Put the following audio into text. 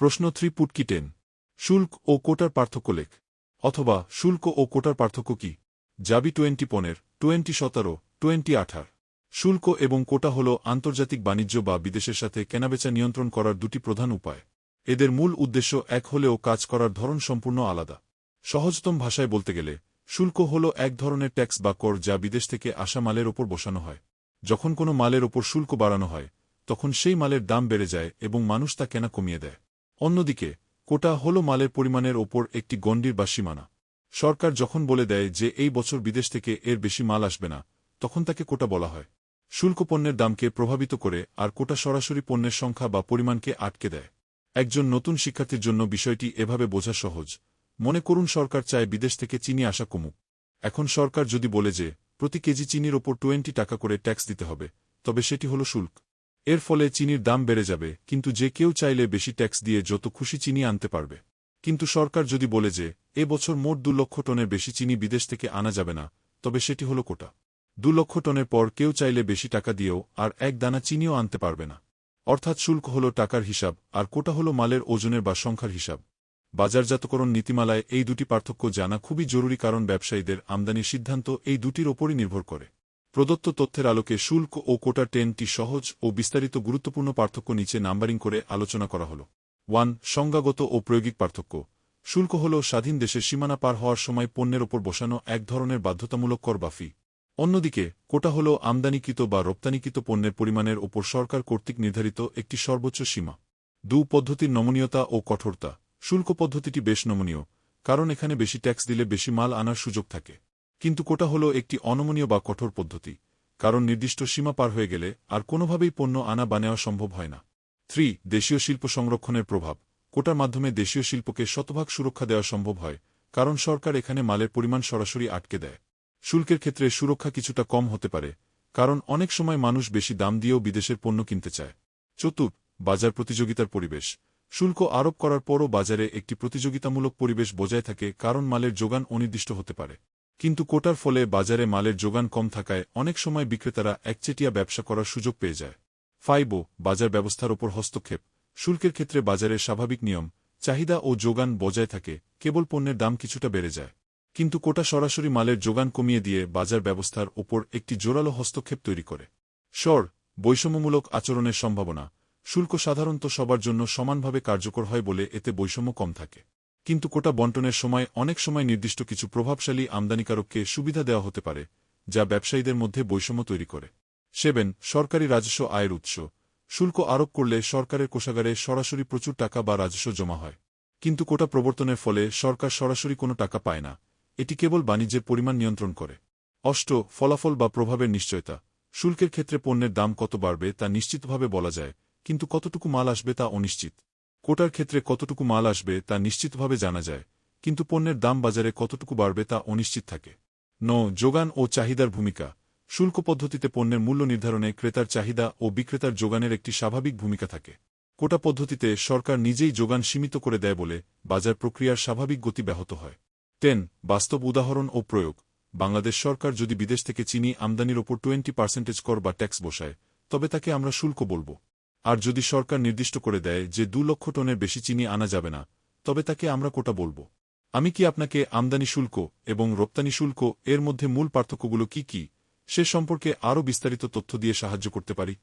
প্রশ্ন 3 পুটকি 10 শুল্ক ও কোটার পার্থক্য লেখ। অথবা শুল্ক ও কোটার পার্থক্য কি? জাবি 2015 2017 2018। শুল্ক এবং কোটা হল আন্তর্জাতিক বাণিজ্য বা বিদেশের সাথে কেনাবেচা নিয়ন্ত্রণ করার দুটি প্রধান উপায়। এদের মূল উদ্দেশ্য এক হলেও কাজ করার ধরন সম্পূর্ণ আলাদা। সহজতম ভাষায় বলতে গেলে শুল্ক হল এক ধরনের ট্যাক্স বা কর যা বিদেশ থেকে আসা মালের ওপর বসানো হয়। যখন কোনো মালের ওপর শুল্ক বাড়ানো হয় তখন সেই মালের দাম বেড়ে যায় এবং মানুষ তা কেনা কমিয়ে দেয়। অন্যদিকে কোটা হল মালের পরিমাণের ওপর একটি গণ্ডির বা সীমানা। সরকার যখন বলে দেয় যে এই বছর বিদেশ থেকে এর বেশি মাল আসবে না, তখন তাকে কোটা বলা হয়। শুল্ক পণ্যের দামকে প্রভাবিত করে আর কোটা সরাসরি পণ্যের সংখ্যা বা পরিমাণকে আটকে দেয়। একজন নতুন শিক্ষার্থীর জন্য বিষয়টি এভাবে বোঝা সহজ। মনে করুন সরকার চায় বিদেশ থেকে চিনি আসা কমুক। এখন সরকার যদি বলে যে প্রতি কেজি চিনির ওপর 20 টাকা করে ট্যাক্স দিতে হবে, তবে সেটি হল শুল্ক। এর ফলে চিনির দাম বেড়ে যাবে, কিন্তু যে কেউ চাইলে বেশি ট্যাক্স দিয়ে যত খুশি চিনি আনতে পারবে। কিন্তু সরকার যদি বলে যে এ বছর মোট 2 লক্ষ টনের বেশি চিনি বিদেশ থেকে আনা যাবে না, তবে সেটি হল কোটা। 2 লক্ষ টনের পর কেউ চাইলে বেশি টাকা দিয়েও আর এক দানা চিনিও আনতে পারবে না। অর্থাৎ শুল্ক হল টাকার হিসাব আর কোটা হল মালের ওজনের বা সংখ্যার হিসাব। বাজারজাতকরণ নীতিমালায় এই দুটি পার্থক্য জানা খুবই জরুরি, কারণ ব্যবসায়ীদের আমদানির সিদ্ধান্ত এই দুটির ওপরই নির্ভর করে। প্রদত্ত তথ্যের আলোকে শুল্ক ও কোটার 10টি সহজ ও বিস্তারিত গুরুত্বপূর্ণ পার্থক্য নিচে নাম্বারিং করে আলোচনা করা হল। 1. সংজ্ঞাগত ও প্রায়োগিক পার্থক্য। শুল্ক হল স্বাধীন দেশের সীমানা পার হওয়ার সময় পণ্যের ওপর বসানো এক ধরনের বাধ্যতামূলক কর বা ফি। অন্যদিকে কোটা হল আমদানিকৃত বা রপ্তানিকৃত পণ্যের পরিমাণের ওপর সরকার কর্তৃক নির্ধারিত একটি সর্বোচ্চ সীমা। 2. পদ্ধতির নমনীয়তা ও কঠোরতা। শুল্ক পদ্ধতিটি বেশ নমনীয়, কারণ এখানে বেশি ট্যাক্স দিলে বেশি মাল আনার সুযোগ থাকে। কিন্তু কোটা হল একটি অনমনীয় বা কঠোর পদ্ধতি, কারণ নির্দিষ্ট সীমা পার হয়ে গেলে আর কোনোভাবেই পণ্য আনা বা নেওয়া সম্ভব হয় না। 3. দেশীয় শিল্প সংরক্ষণের প্রভাব। কোটার মাধ্যমে দেশীয় শিল্পকে শতভাগ সুরক্ষা দেওয়া সম্ভব হয়, কারণ সরকার এখানে মালের পরিমাণ সরাসরি আটকে দেয়। শুল্কের ক্ষেত্রে সুরক্ষা কিছুটা কম হতে পারে, কারণ অনেক সময় মানুষ বেশি দাম দিয়েও বিদেশের পণ্য কিনতে চায়। 4. বাজার প্রতিযোগিতার পরিবেশ। শুল্ক আরোপ করার পরও বাজারে একটি প্রতিযোগিতামূলক পরিবেশ বজায় থাকে, কারণ মালের যোগান অনির্দিষ্ট হতে পারে। কিন্তু কোটার ফলে বাজারে মালের যোগান কম থাকায় অনেক সময় বিক্রেতারা একচেটিয়া ব্যবসা করার সুযোগ পেয়ে যায়। 5. বাজার ব্যবস্থার ওপর হস্তক্ষেপ। শুল্কের ক্ষেত্রে বাজারের স্বাভাবিক নিয়ম, চাহিদা ও যোগান বজায় থাকে, কেবল পণ্যের দাম কিছুটা বেড়ে যায়। কিন্তু কোটা সরাসরি মালের যোগান কমিয়ে দিয়ে বাজার ব্যবস্থার ওপর একটি জোরালো হস্তক্ষেপ তৈরি করে। বৈষম্যমূলক আচরণের সম্ভাবনা। শুল্ক সাধারণত সবার জন্য সমানভাবে কার্যকর হয় বলে এতে বৈষম্য কম থাকে। কিন্তু কোটা বণ্টনের সময় অনেক সময় নির্দিষ্ট কিছু প্রভাবশালী আমদানিকারককে সুবিধা দেওয়া হতে পারে, যা ব্যবসায়ীদের মধ্যে বৈষম্য তৈরি করে। 7. সরকারি রাজস্ব আয়ের উৎস। শুল্ক আরোপ করলে সরকারের কোষাগারে সরাসরি প্রচুর টাকা বা রাজস্ব জমা হয়। কিন্তু কোটা প্রবর্তনের ফলে সরকার সরাসরি কোনো টাকা পায় না, এটি কেবল বাণিজ্যের পরিমাণ নিয়ন্ত্রণ করে। 8. ফলাফল বা প্রভাবের নিশ্চয়তা। শুল্কের ক্ষেত্রে পণ্যের দাম কত বাড়বে তা নিশ্চিতভাবে বলা যায়, কিন্তু কতটুকু মাল আসবে তা অনিশ্চিত। কোটার ক্ষেত্রে কতটুকু মাল আসবে তা নিশ্চিতভাবে জানা যায়, কিন্তু পণ্যের দাম বাজারে কতটুকু বাড়বে তা অনিশ্চিত থাকে। 9. যোগান ও চাহিদার ভূমিকা। শুল্ক পদ্ধতিতে পণ্যের মূল্য নির্ধারণে ক্রেতার চাহিদা ও বিক্রেতার যোগানের একটি স্বাভাবিক ভূমিকা থাকে। কোটা পদ্ধতিতে সরকার নিজেই যোগান সীমিত করে দেয় বলে বাজার প্রক্রিয়ার স্বাভাবিক গতি ব্যাহত হয়। 10. বাস্তব উদাহরণ ও প্রয়োগ। বাংলাদেশ সরকার যদি বিদেশ থেকে চিনি আমদানির ওপর 20% কর বা ট্যাক্স বসায়, তবে তাকে আমরা শুল্ক বলব। আর যদি সরকার নির্দিষ্ট করে দেয় যে 2 লক্ষ টনের বেশি চিনি আনা যাবে না, তবে তাকে আমরা কোটা বলব। আমি কি আপনাকে আমদানি শুল্ক এবং রপ্তানি শুল্ক এর মধ্যে মূল পার্থক্যগুলো কি কি সে সম্পর্কে আরও বিস্তারিত তথ্য দিয়ে সাহায্য করতে পারি?